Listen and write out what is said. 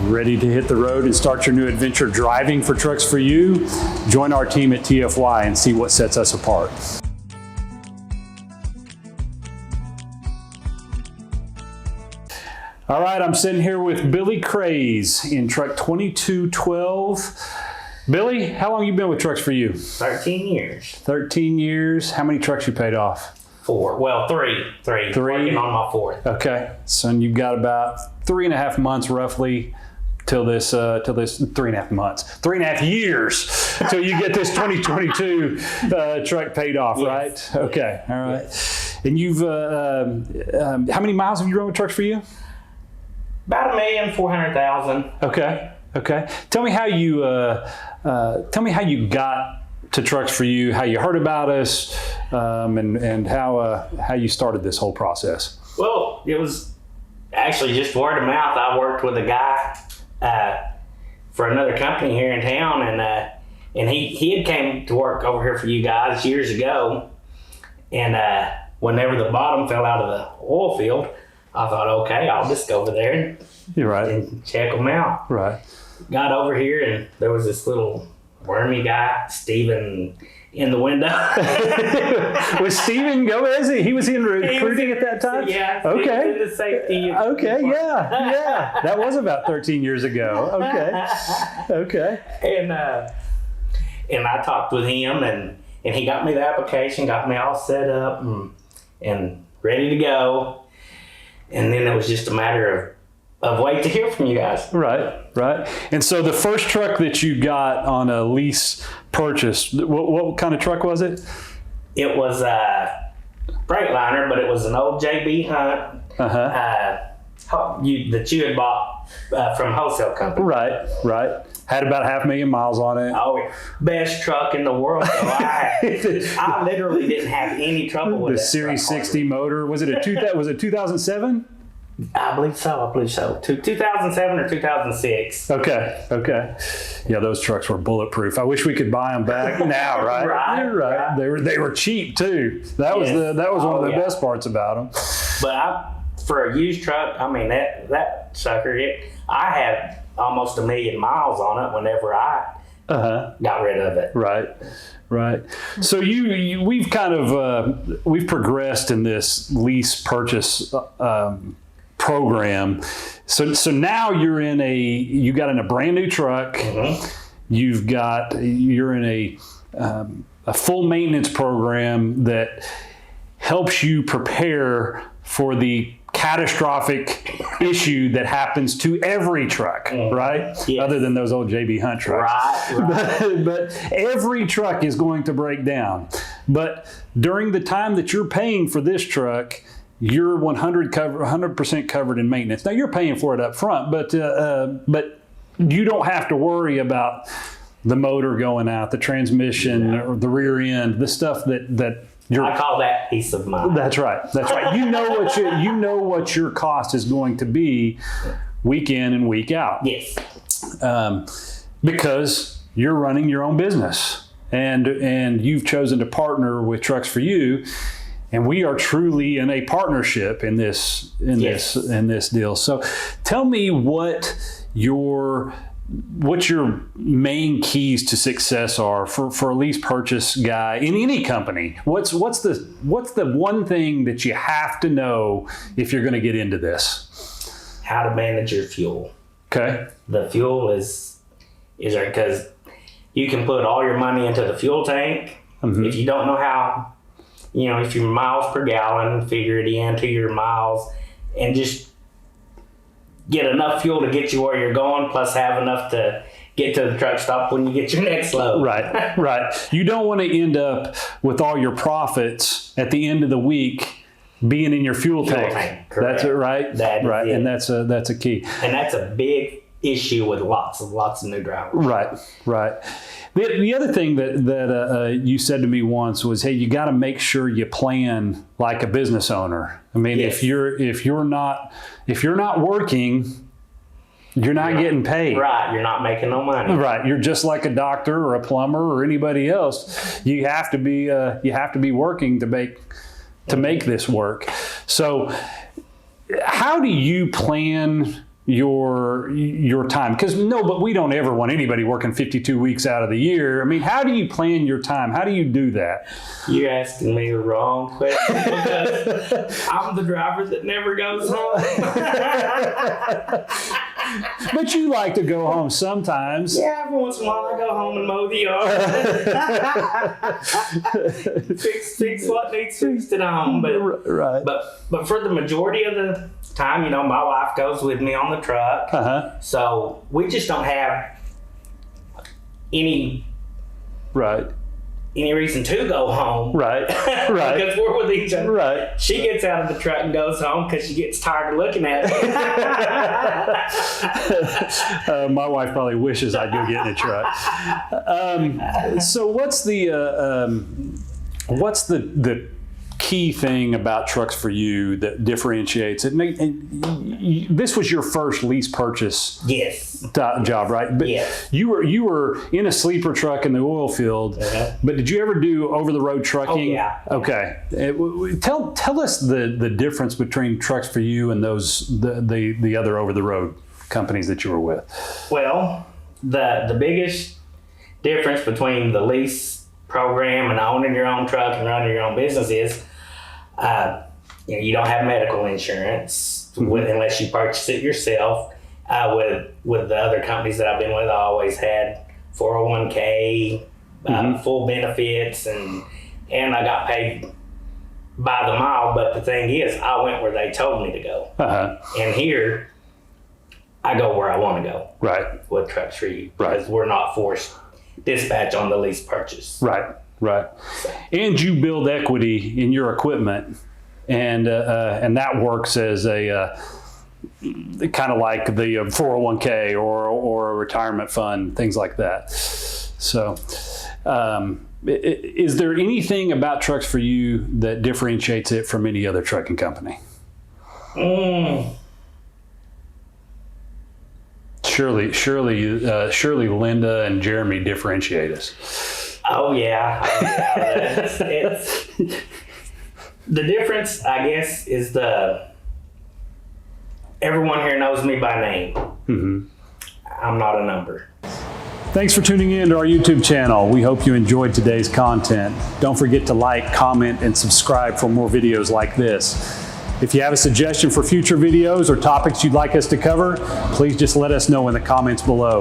Ready to hit the road and start your new adventure driving for Trucks For You? Join our team at TFY and see what sets us apart. All right, I'm sitting here with Billy Craze in truck 2212. Billy, how long you been with Trucks For You? 13 years. 13 years. How many trucks you paid off? 4. Well, three. Working on my 4th. Okay, so you've got about 3.5 months roughly till this 3.5 months, 3.5 years till you get this 2022 truck paid off, yes. Right? Okay, all right. Yes. And you've how many miles have you run with Trucks For You? About 1,400,000. Okay. Tell me how you got to Trucks For You, how you heard about us, and how you started this whole process. Well, it was actually just word of mouth. I worked with a guy for another company here in town, and he had came to work over here for you guys years ago. And whenever the bottom fell out of the oil field, I thought, okay, I'll just go over there and check them out. Right. Got over here, and there was this little wormy guy, Steven, in the window. Was Steven Gomez? He was in recruiting at that time? Yeah. Okay. In the safety. Okay, yeah. That was about 13 years ago. Okay. And I talked with him, and he got me the application, got me all set up and ready to go. And then it was just a matter of wait to hear from you guys. Right. And so the first truck that you got on a lease purchase, what kind of truck was it? It was a Freightliner, but it was an old JB Hunt that you had bought from wholesale company. Right. Had about 500,000 miles on it. Oh, best truck in the world. So I literally didn't have any trouble with it. The Series 60 motor. Was it 2007? I believe so. 2007 or 2006. Okay. Yeah, those trucks were bulletproof. I wish we could buy them back now, right? Right. They were cheap too. That was one of the best parts about them. But for a used truck, I mean that sucker. I had almost 1 million miles on it whenever I got rid of it. Right. So we've kind of we've progressed in this lease purchase program. So now you got in a brand new truck. Mm-hmm. You're in a full maintenance program that helps you prepare for the catastrophic issue that happens to every truck, right? Yes. Other than those old JB Hunt trucks. Right. But every truck is going to break down. But during the time that you're paying for this truck, you're 100% covered in maintenance. Now you're paying for it up front, but you don't have to worry about the motor going out, the transmission, or the rear end, the stuff that I call that peace of mind. That's right. You know what your cost is going to be week in and week out. Yes. Because you're running your own business, and you've chosen to partner with Trucks For You, and we are truly in a partnership in this deal. So, tell me what your main keys to success are for a lease purchase guy in any company. What's the one thing that you have to know if you're going to get into this? How to manage your fuel. Okay. The fuel is right, because you can put all your money into the fuel tank. Mm-hmm. If you don't know how, if your miles per gallon, figure it into your miles, and just get enough fuel to get you where you're going, plus have enough to get to the truck stop when you get your next load. Right. You don't want to end up with all your profits at the end of the week being in your fuel tank. That's it, right? Right. And that's a key. And that's a big issue with lots of new drivers. Right. The other thing that you said to me once was, hey, you got to make sure you plan like a business owner. I mean, yes. if you're not working, you're not getting paid. Right, you're not making no money. Right, you're just like a doctor or a plumber or anybody else. You have to be working to make this work. So, how do you plan your time? Because but we don't ever want anybody working 52 weeks out of the year. I mean, how do you plan your time? How do you do that? You're asking me the wrong question because I'm the driver that never goes home. But you like to go home sometimes. Yeah, every once in a while I go home and mow the yard. fix what needs fixed at home. Right. But for the majority of the time, you know, my wife goes with me on the truck. Uh-huh. So we just don't have any reason to go home. Right. Because we're with each other. Right. She gets out of the truck and goes home because she gets tired of looking at it. My wife probably wishes I'd go get in a truck. So what's the key thing about trucks for you that differentiates it? And this was your first lease purchase job, right? But yes. You were in a sleeper truck in the oil field, but did you ever do over-the-road trucking? Oh, yeah. Okay. Tell us the difference between trucks for you and the other over-the-road companies that you were with. Well, the biggest difference between the lease program and owning your own truck and running your own business is you don't have medical insurance unless you purchase it yourself. With the other companies that I've been with, I always had 401k, full benefits, and I got paid by the mile. But the thing is, I went where they told me to go. And here, I go where I want to go. Right. With Trucks For You. Because we're not forced dispatch on the lease purchase. Right. And you build equity in your equipment, and that works as a kind of like the 401k or a retirement fund, things like that. So, is there anything about Trucks For You that differentiates it from any other trucking company? Surely Linda and Jeremy differentiate us. Oh yeah. It's the difference, I guess, is everyone here knows me by name. I'm not a number. Thanks for tuning in to our YouTube channel. We hope you enjoyed today's content. Don't forget to like, comment, and subscribe for more videos like this. If you have a suggestion for future videos or topics you'd like us to cover, please just let us know in the comments below.